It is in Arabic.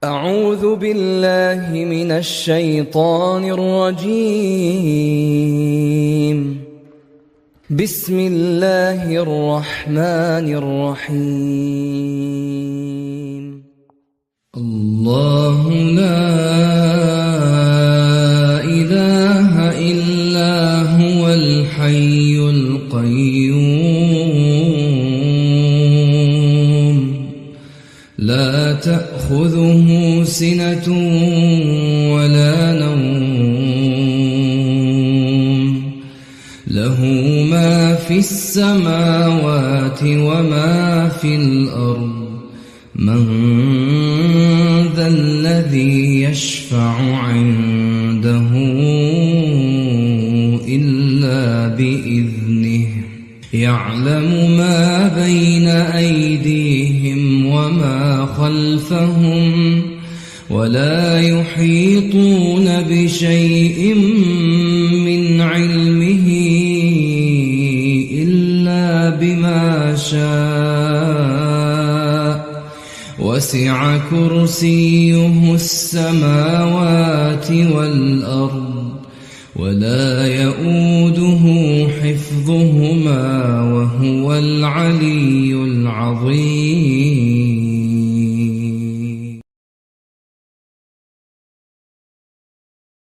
أعوذ بالله من الشيطان الرجيم. بسم الله الرحمن الرحيم. الله لا إله إلا هو الحي القيوم لا تأخذه سنة ولا نوم له ما في السماوات وما في الأرض من ذا الذي يشفع عنده إلا بإذنه يعلم ما بين أيديهم وما خلفهم ولا يحيطون بشيء من علمه إلا بما شاء وسع كرسيه السماوات والأرض ولا يؤوده حفظهما وهو العلي العظيم.